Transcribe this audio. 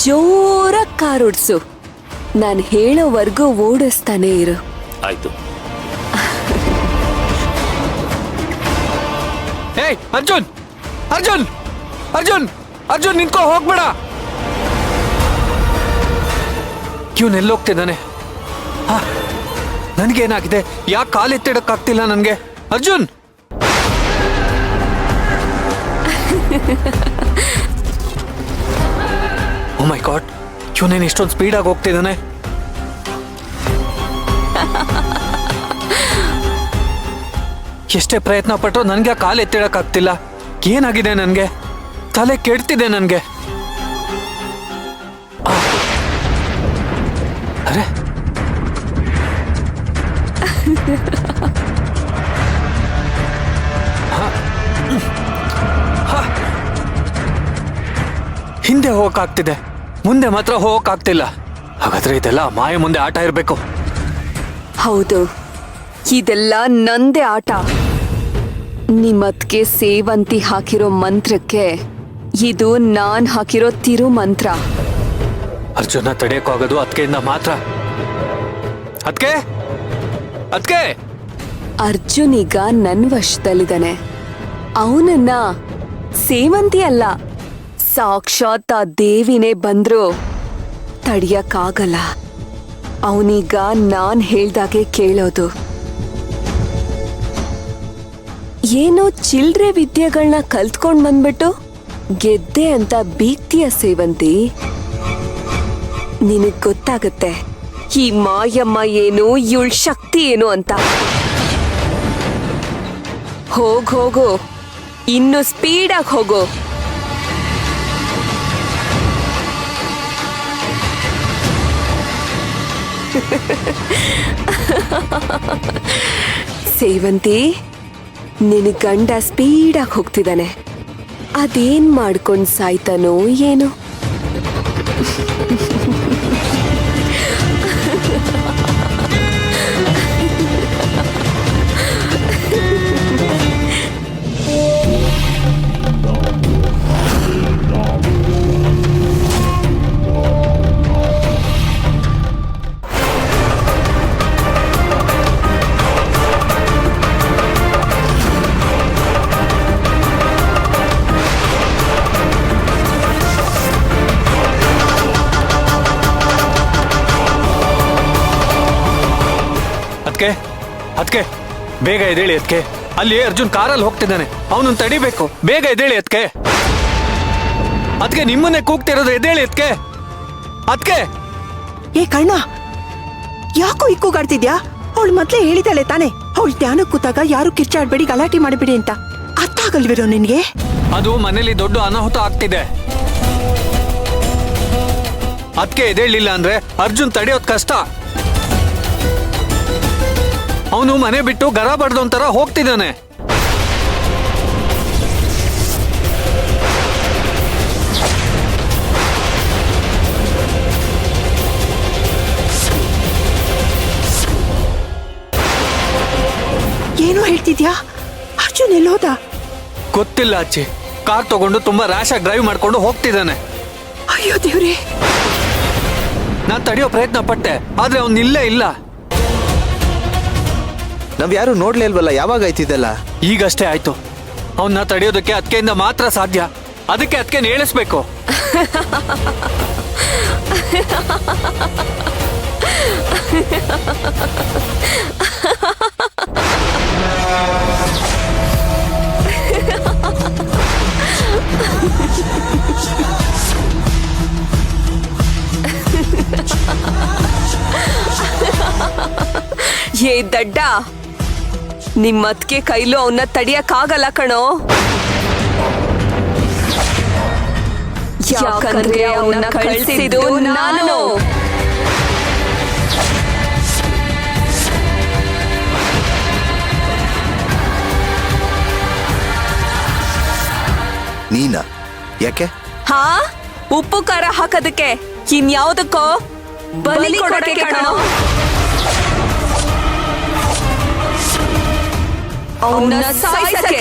ಜೋರಾಗಿ ಕಾರ್ ಓಡಿಸು. ನಾನು ಹೇಳೋವರೆಗೂ ಓಡಿಸ್ತಾನೆ ಇರು. ಆಯ್ತು. ಏಯ್ ಅರ್ಜುನ್, ಅರ್ಜುನ್, ಅರ್ಜುನ್, ಅರ್ಜುನ್ ನಿಂತ್ಕೋ, ಹೋಗ್ಬೇಡ. ಇವನೆಲ್ಲೋಗ್ತಿದ್ದಾನೆ? ನನ್ಗೇನಾಗಿದೆ? ಯಾಕೆ ಕಾಲೆತ್ತಿಡಕ್ಕಾಗ್ತಿಲ್ಲ ನನ್ಗೆ? ಅರ್ಜುನ್! ಓ ಮೈ ಗಾಡ್, ಇವನೇನು ಇಷ್ಟೊಂದು ಸ್ಪೀಡಾಗಿ ಹೋಗ್ತಿದ್ದಾನೆ? ಎಷ್ಟೇ ಪ್ರಯತ್ನ ಪಟ್ಟರು ನನ್ಗೆ ಕಾಲು ಎತ್ತಿಡಕ್ಕಾಗ್ತಿಲ್ಲ. ಏನಾಗಿದೆ ನನ್ಗೆ? ತಲೆ ಕೆಡ್ತಿದೆ ನನ್ಗೆ. ಅರೆ ಹಿಂದೆ ಹೋಗಕ್ಕಾಗ್ತಿದೆ, ಮುಂದೆ ಮಾತ್ರ ಹೋಗಕ್ಕಾಗ್ತಿಲ್ಲ. ಹಾಗಾದ್ರೆ ಇದೆಲ್ಲ ಮಾಯ ಮುಂದೆ ಆಟ ಇರಬೇಕು. ಹೌದು, ಇದೆಲ್ಲ ನಂದೇ ಆಟ. ನಿಮ್ಮತ್ಗೆ ಸೇವಂತಿ ಹಾಕಿರೋ ಮಂತ್ರಕ್ಕೆ ಇದು ನಾನ್ ಹಾಕಿರೋ ತಿರು ಮಂತ್ರ. ಅರ್ಜುನ ತಡೆಯಕ್ಕಾಗೋದು ಅದ್ಕೆಯಿಂದ ಮಾತ್ರ. ಅದ್ಕೆ ಅದ್ಕೆ ಅರ್ಜುನ್ ಈಗ ನನ್ ವಶದಲ್ಲಿದ್ದಾನೆ. ಅವನನ್ನ ಸೇವಂತಿ ಅಲ್ಲ, ಸಾಕ್ಷಾತ್ ಆ ದೇವಿನೇ ಬಂದ್ರು ತಡಿಯಕ್ಕಾಗಲ್ಲ. ಅವನೀಗ ನಾನ್ ಹೇಳ್ದಾಗೆ ಕೇಳೋದು. ಏನೋ ಚಿಲ್ಡ್ರೆ ವಿದ್ಯೆಗಳನ್ನ ಕಲ್ತ್ಕೊಂಡ್ ಬಂದ್ಬಿಟ್ಟು ಗೆದ್ದೆ ಅಂತ ಬೀಗ್ತೀಯ ಸೇವಂತಿ. ನಿನಗ್ ಗೊತ್ತಾಗತ್ತೆ ಈ ಮಾಯಮ್ಮ ಏನು, ಇವಳ ಶಕ್ತಿ ಏನು ಅಂತ. ಹೋಗು, ಇನ್ನು ಸ್ಪೀಡಾಗಿ ಹೋಗು. ಸೇವಂತಿ, ನಿನ್ನ ಗಂಡ ಸ್ಪೀಡಾಗಿ ಹೋಗ್ತಿದ್ದಾನೆ. ಅದೇನ್ ಮಾಡ್ಕೊಂಡ್ ಸಾಯ್ತಾನೋ ಏನು? ಅದ್ಕೆ ಬೇಗ ಎದ್ದೇಳಿ ಅದ್ಕೆ. ಅಲ್ಲಿ ಅರ್ಜುನ್ ಕಾರಲ್ಲಿ ಹೋಗ್ತಿದ್ದಾನೆ, ಅವನನ್ನ ತಡಿಬೇಕು. ಬೇಗ ಎದ್ದೇಳಿ ಅದ್ಕೆ. ಅದ್ಕೆ ನಿಮ್ಮನ್ನೇ ಕೂಗ್ತಿರೋದು, ಎದ್ದೇಳಿ ಅದ್ಕೆ. ಅದ್ಕೆ ಏ ಕಣ್ಣ, ಯಾಕೋ ಈ ಕೂಗಾಡ್ತಿದ್ಯಾ? ಅವಳು ಮೊದ್ಲೇ ಹೇಳಿದಾಳೆ ತಾನೆ, ಅವಳು ಧ್ಯಾನ ಕೂತಾಗ ಯಾರು ಕಿರ್ಚಾಡ್ಬೇಡಿ, ಗಲಾಟೆ ಮಾಡಬೇಡಿ ಅಂತ. ಅರ್ಥ ಆಗಲ್ವಿರೋ ನಿನ್ಗೆ? ಅದು ಮನೇಲಿ ದೊಡ್ಡ ಅನಾಹುತ ಆಗ್ತಿದೆ. ಅದ್ಕೆ ಎದ್ದೇಳಿಲ್ಲ ಅಂದ್ರೆ ಅರ್ಜುನ್ ತಡೆಯೋದ್ ಕಷ್ಟ. ಅವನು ಮನೆ ಬಿಟ್ಟು ಗರ ಬಡ್ದೊಂತರ ಹೋಗ್ತಿದ್ದಾನೆ. ಏನೋ ಹೇಳ್ತಿದ್ಯಾ? ಅರ್ಜುನ್ ಎಲ್ಲೋದ? ಗೊತ್ತಿಲ್ಲ ಅಚ್ಚಿ. ಕಾರ್ ತಗೊಂಡು ತುಂಬಾ ರ್ಯಾಶ್ ಆಗಿ ಡ್ರೈವ್ ಮಾಡ್ಕೊಂಡು ಹೋಗ್ತಿದ್ದಾನೆ. ಅಯ್ಯೋ ದೇವ್ರೆ! ನಾನ್ ತಡೆಯೋ ಪ್ರಯತ್ನ ಪಟ್ಟೆ, ಆದ್ರೆ ಅವ್ನು ಇಲ್ಲೇ ಇಲ್ಲ. ನಾವ್ ಯಾರು ನೋಡ್ಲೇ ಇಲ್ವಲ್ಲ, ಯಾವಾಗ ಆಯ್ತಿದ್ದಲ್ಲ? ಈಗಷ್ಟೇ ಆಯ್ತು. ಅವನ್ನ ತಡೆಯೋದಕ್ಕೆ ಅದ್ಕೆಯಿಂದ ಮಾತ್ರ ಸಾಧ್ಯ. ಅದಕ್ಕೆ ಅದ್ಕೆ ಹೇಳಿಸ್ಬೇಕು. ಏ ದಡ್ಡ, ನಿಮ್ಮತ್ಗೆ ಕೈಲೂ ಅವನ್ನ ತಡಿಯಕ್ಕಾಗಲ್ಲ ಕಣೋ. ಯಾಕಂದ್ರೆ ಅವನ್ನ ಕಳಿಸಿದ್ದು ನಾನು. ನೀನಾ? ಯಾಕೆ? ಹಾ, ಉಪ್ಪು ಖಾರ ಹಾಕೋದಕ್ಕೆ, ಇನ್ಯಾವುದಕ್ಕೋ ಬಲಿ ಕೊಡೋಕೆ ಕಣೋ. ಅವನ್ನ ಸಾಯಿಸಕ್ಕೆ.